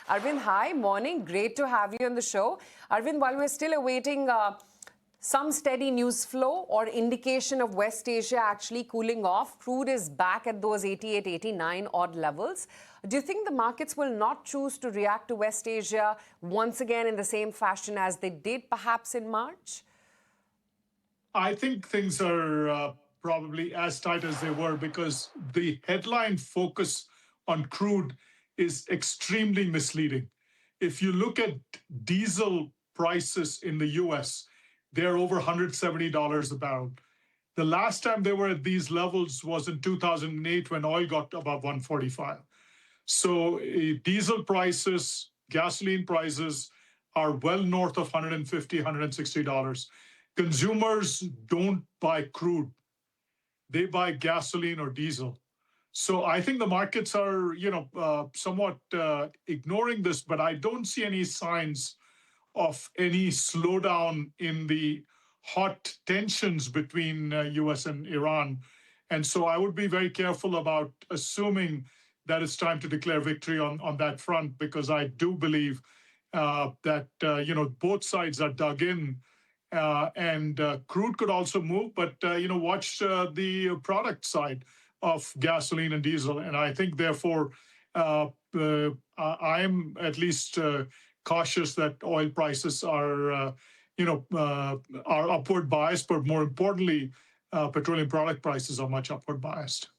Arvind, hi, morning. Great to have you on the show. Arvind, while we're still awaiting some steady news flow or indication of West Asia actually cooling off, crude is back at those 88, 89 odd levels. Do you think the markets will not choose to react to West Asia once again in the same fashion as they did perhaps in March? I think things are probably as tight as they were because the headline focus on crude is extremely misleading. If you look at diesel prices in the US, they're over $170 a barrel. The last time they were at these levels was in 2008 when oil got above 145. So diesel prices, gasoline prices are well north of $150, $160. Consumers don't buy crude. They buy gasoline or diesel. So I think the markets are, somewhat ignoring this, but I don't see any signs of any slowdown in the hot tensions between US and Iran. And so I would be very careful about assuming that it's time to declare victory on that front, because I do believe that, both sides are dug in. And crude could also move, but, watch the product side of gasoline and diesel. And I think, therefore, I am at least cautious that oil prices are, are upward biased, but more importantly, petroleum product prices are much upward biased.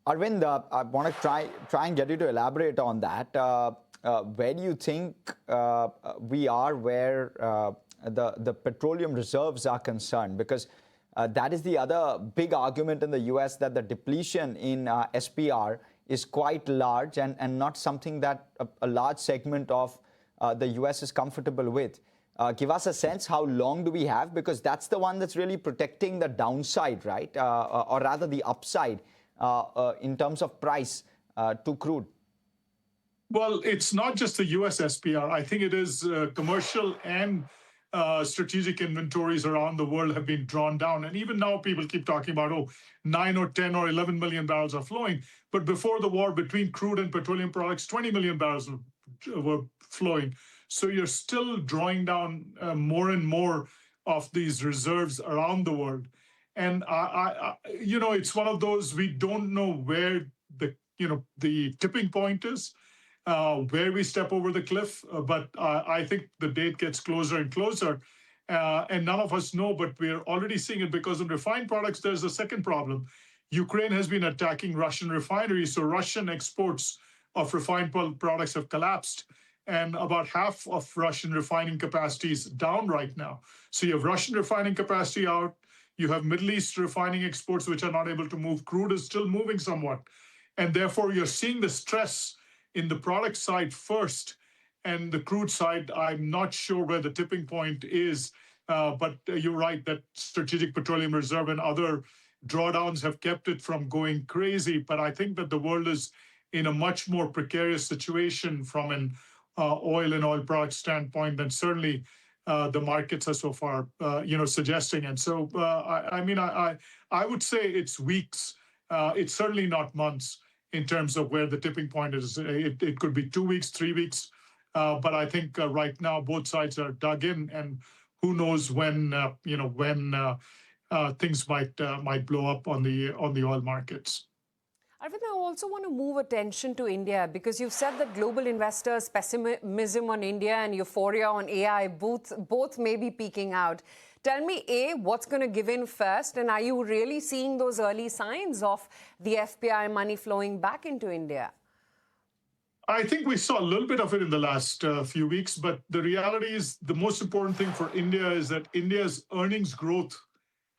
Arvind, I want to try and get you to elaborate on that. Where do you think we are where the petroleum reserves are concerned? Because that is the other big argument in the US, that the depletion in SPR is quite large and not something that a large segment of the US is comfortable with. Give us a sense, how long do we have? Because that's the one that's really protecting the downside, right? Or rather the upside in terms of price to crude. Well, it's not just the US SPR. I think it is commercial and strategic inventories around the world have been drawn down. And even now, people keep talking about, 9 or 10 or 11 million barrels are flowing. But before the war, between crude and petroleum products, 20 million barrels were flowing. So you're still drawing down more and more of these reserves around the world. And, it's one of those, we don't know where the tipping point is. Where we step over the cliff, but I think the date gets closer and closer, and none of us know, but we're already seeing it because in refined products, there's a second problem. Ukraine has been attacking Russian refineries, so Russian exports of refined products have collapsed, and about half of Russian refining capacity is down right now. So you have Russian refining capacity out, you have Middle East refining exports, which are not able to move. Crude is still moving somewhat, and therefore you're seeing the stress in the product side first, and the crude side, I'm not sure where the tipping point is, but you're right that Strategic Petroleum Reserve and other drawdowns have kept it from going crazy. But I think that the world is in a much more precarious situation from an oil and oil product standpoint than certainly the markets are so far, suggesting. And so, I would say it's weeks. It's certainly not months in terms of where the tipping point is. It could be 2 weeks, 3 weeks, but I think right now both sides are dug in, and who knows when things might blow up on the oil markets. Arvind, I also want to move attention to India, because you've said that global investors' pessimism on India and euphoria on AI both may be peaking out. Tell me, A, what's going to give in first? And are you really seeing those early signs of the FPI money flowing back into India? I think we saw a little bit of it in the last few weeks, but the reality is the most important thing for India is that India's earnings growth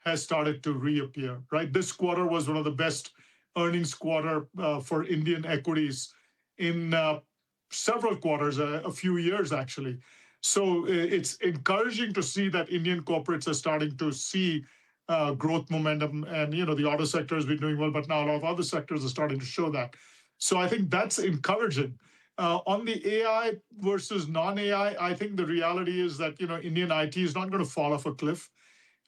has started to reappear, right? This quarter was one of the best earnings quarter for Indian equities in several quarters, a few years actually. So it's encouraging to see that Indian corporates are starting to see growth momentum, and the auto sector has been doing well, but now a lot of other sectors are starting to show that. So I think that's encouraging. On the AI versus non-AI, I think the reality is that Indian IT is not going to fall off a cliff,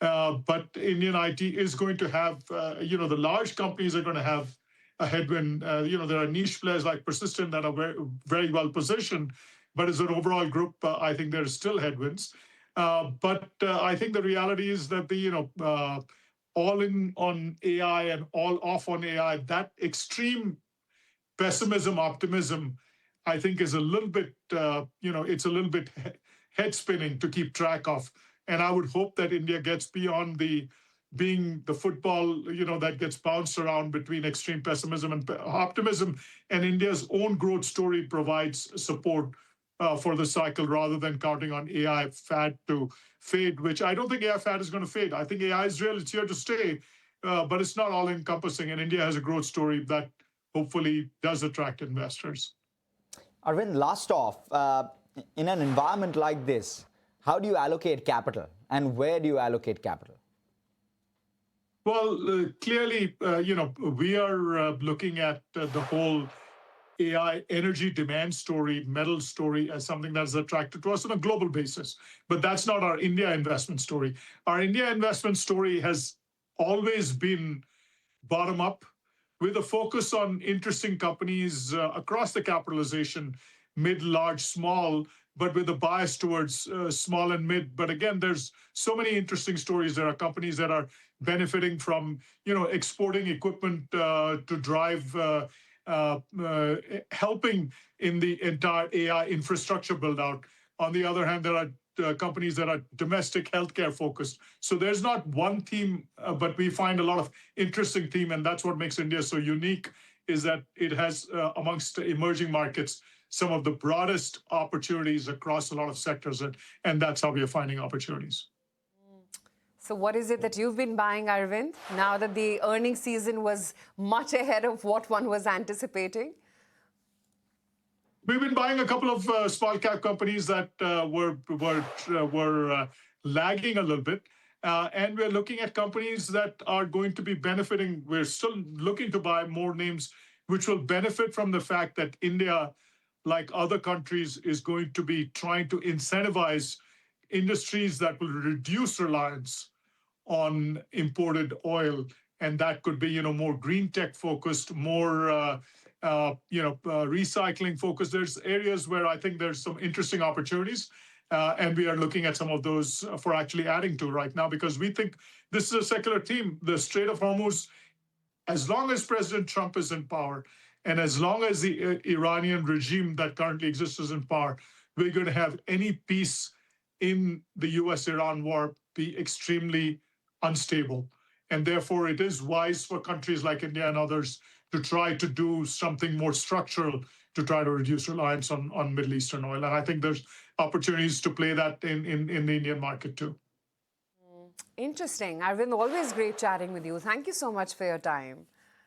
but Indian IT is going to have the large companies are going to have a headwind. There are niche players like Persistent that are very, very well positioned, but as an overall group, I think there's still headwinds. But I think the reality is that all in on AI and all off on AI, that extreme pessimism, optimism, I think is a little bit, it's a little bit head spinning to keep track of. And I would hope that India gets beyond being the football, that gets bounced around between extreme pessimism and optimism. And India's own growth story provides support for the cycle rather than counting on AI fad to fade, which I don't think AI fad is going to fade. I think AI is real, it's here to stay, but it's not all encompassing. And India has a growth story that hopefully does attract investors. Arvind, last off, in an environment like this, how do you allocate capital and where do you allocate capital? Well, clearly, we are looking at the whole AI energy demand story, metal story as something that's attractive to us on a global basis. But that's not our India investment story. Our India investment story has always been bottom up with a focus on interesting companies across the capitalization, mid, large, small, but with a bias towards small and mid. But again, there's so many interesting stories. There are companies that are benefiting from, exporting equipment to drive, helping in the entire AI infrastructure build out. On the other hand, there are companies that are domestic healthcare focused. So there's not one theme, but we find a lot of interesting theme, and that's what makes India so unique, is that it has, amongst emerging markets, some of the broadest opportunities across a lot of sectors, and that's how we are finding opportunities. So what is it that you've been buying, Arvind, now that the earnings season was much ahead of what one was anticipating? We've been buying a couple of small cap companies that were lagging a little bit. And we're looking at companies that are going to be benefiting. We're still looking to buy more names which will benefit from the fact that India, like other countries, is going to be trying to incentivize industries that will reduce reliance on imported oil. And that could be, more green tech focused, more recycling focused. There's areas where I think there's some interesting opportunities. And we are looking at some of those for actually adding to right now, because we think this is a secular theme. The Strait of Hormuz, as long as President Trump is in power, and as long as the Iranian regime that currently exists is in power, we're going to have any peace in the US-Iran war be extremely unstable. And therefore, it is wise for countries like India and others to try to do something more structural to try to reduce reliance on Middle Eastern oil. And I think there's opportunities to play that in the Indian market too. Interesting. Arvind, always great chatting with you. Thank you so much for your time.